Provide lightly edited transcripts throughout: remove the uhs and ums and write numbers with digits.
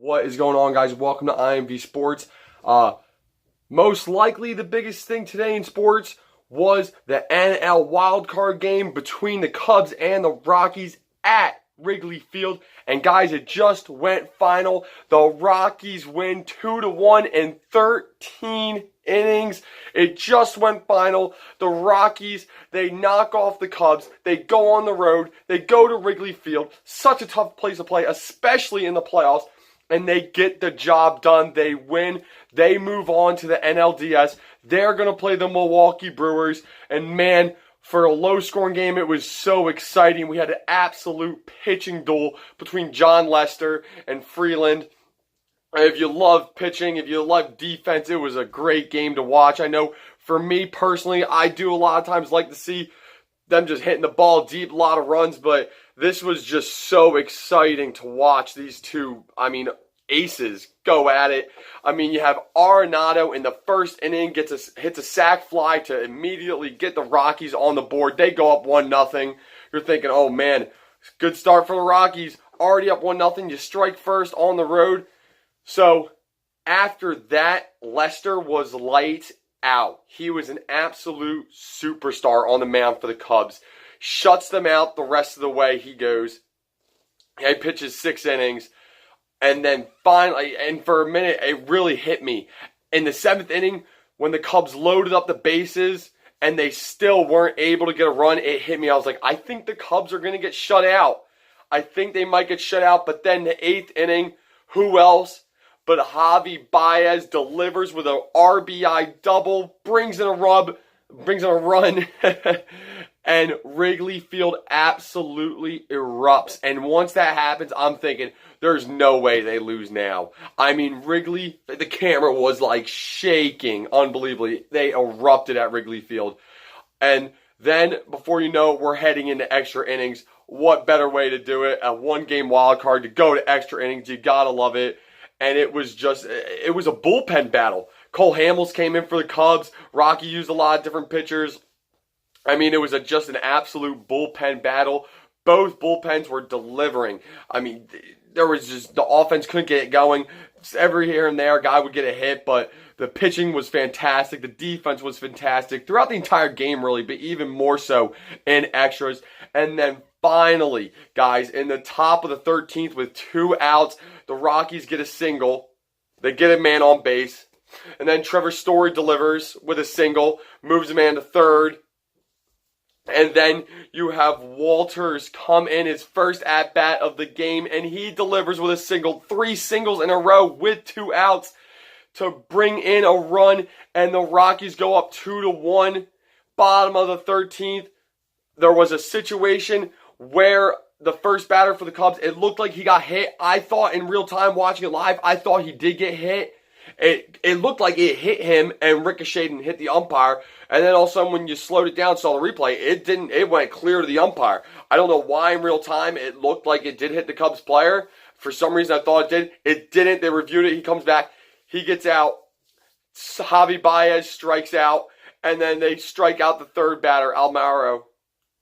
What is going on, guys? Welcome to IMV Sports. Most likely the biggest thing today in sports was the NL wildcard game between the Cubs and the Rockies at Wrigley Field. And guys, it just went final. The Rockies win 2-1 in 13 innings. It just went final. The Rockies, they knock off the Cubs. They go on the road. They go to Wrigley Field. Such a tough place to play, especially in the playoffs. And they get the job done. They win. They move on to the NLDS. They're going to play the Milwaukee Brewers. And man, for a low-scoring game, it was so exciting. We had an absolute pitching duel between John Lester and Freeland. If you love pitching, if you love defense, it was a great game to watch. I know for me personally, I do a lot of times like to see them just hitting the ball deep, a lot of runs, but this was just so exciting to watch these two, aces go at it. You have Arenado in the first inning, hits a sac fly to immediately get the Rockies on the board. They go up 1-0. You're thinking, oh man, good start for the Rockies. Already up 1-0. You strike first on the road. So after that, Lester was lights out. He was an absolute superstar on the mound for the Cubs. Shuts them out the rest of the way. He goes. He pitches 6 innings. And then finally, and for a minute, it really hit me. In the 7th inning, when the Cubs loaded up the bases and they still weren't able to get a run, it hit me. I was like, I think the Cubs are going to get shut out. I think they might get shut out. But then the 8th inning, who else but Javi Baez delivers with an RBI double, brings in a run. And Wrigley Field absolutely erupts. And once that happens, I'm thinking, there's no way they lose now. Wrigley, the camera was like shaking unbelievably. They erupted at Wrigley Field. And then, before you know it, we're heading into extra innings. What better way to do it? A one-game wild card to go to extra innings. You gotta love it. And it was a bullpen battle. Cole Hamels came in for the Cubs. Rocky used a lot of different pitchers. It was just an absolute bullpen battle. Both bullpens were delivering. There was just, the offense couldn't get it going. Just every here and there, a guy would get a hit, but the pitching was fantastic. The defense was fantastic throughout the entire game, really, but even more so in extras. And then finally, guys, in the top of the 13th with 2 outs, the Rockies get a single. They get a man on base. And then Trevor Story delivers with a single, moves a man to third. And then you have Walters come in his first at-bat of the game, and he delivers with a single. 3 singles in a row with 2 outs to bring in a run, and the Rockies go up 2-1. Bottom of the 13th, there was a situation where the first batter for the Cubs, it looked like he got hit. I thought in real time watching it live, I thought he did get hit. It looked like it hit him and ricocheted and hit the umpire. And then all of a sudden, when you slowed it down, saw the replay, it went clear to the umpire. I don't know why in real time it looked like it did hit the Cubs player. For some reason, I thought it did. It didn't. They reviewed it. He comes back. He gets out. Javi Baez strikes out. And then they strike out the third batter, Almaro.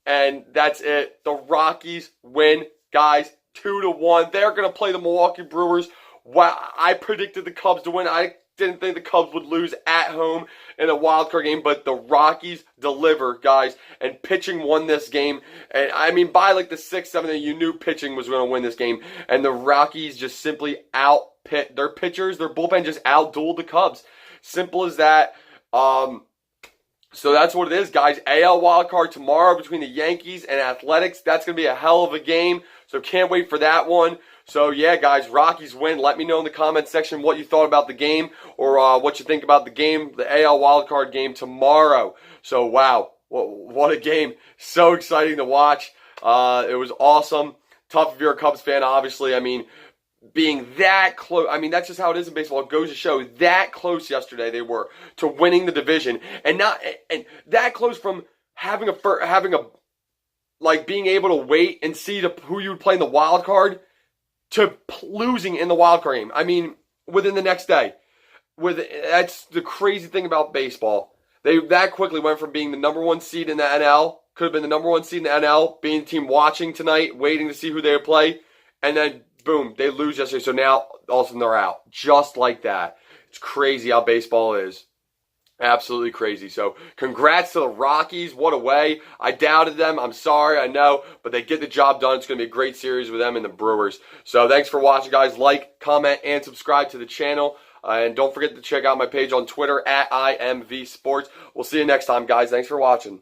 And that's it. The Rockies win, guys, 2-1. They're going to play the Milwaukee Brewers. Wow, I predicted the Cubs to win. I didn't think the Cubs would lose at home in a wild card game, but the Rockies deliver, guys, and pitching won this game. And by like the 6th, 7th, you knew pitching was going to win this game, and the Rockies just simply out-pit their pitchers. Their bullpen just out-dueled the Cubs. Simple as that. So that's what it is, guys. AL wildcard tomorrow between the Yankees and Athletics. That's going to be a hell of a game, so can't wait for that one. So, yeah, guys, Rockies win. Let me know in the comments section what you thought about the game or what you think about the game, the AL wildcard game tomorrow. So, wow, what a game. So exciting to watch. It was awesome. Tough if you're a Cubs fan, obviously. Being that close, that's just how it is in baseball. It goes to show that close yesterday they were to winning the division. And that close from having being able to wait and see who you would play in the wild card to losing in the wild card game. Within the next day. That's the crazy thing about baseball. They that quickly went from being the number 1 seed in the NL, could have been the number 1 seed in the NL, being the team watching tonight, waiting to see who they would play, and then boom, they lose yesterday, so now all of a sudden they're out. Just like that. It's crazy how baseball is. Absolutely crazy. So congrats to the Rockies. What a way. I doubted them. I'm sorry, I know, but they get the job done. It's going to be a great series with them and the Brewers. So thanks for watching, guys. Like, comment, and subscribe to the channel. And don't forget to check out my page on Twitter at IMV Sports. We'll see you next time, guys. Thanks for watching.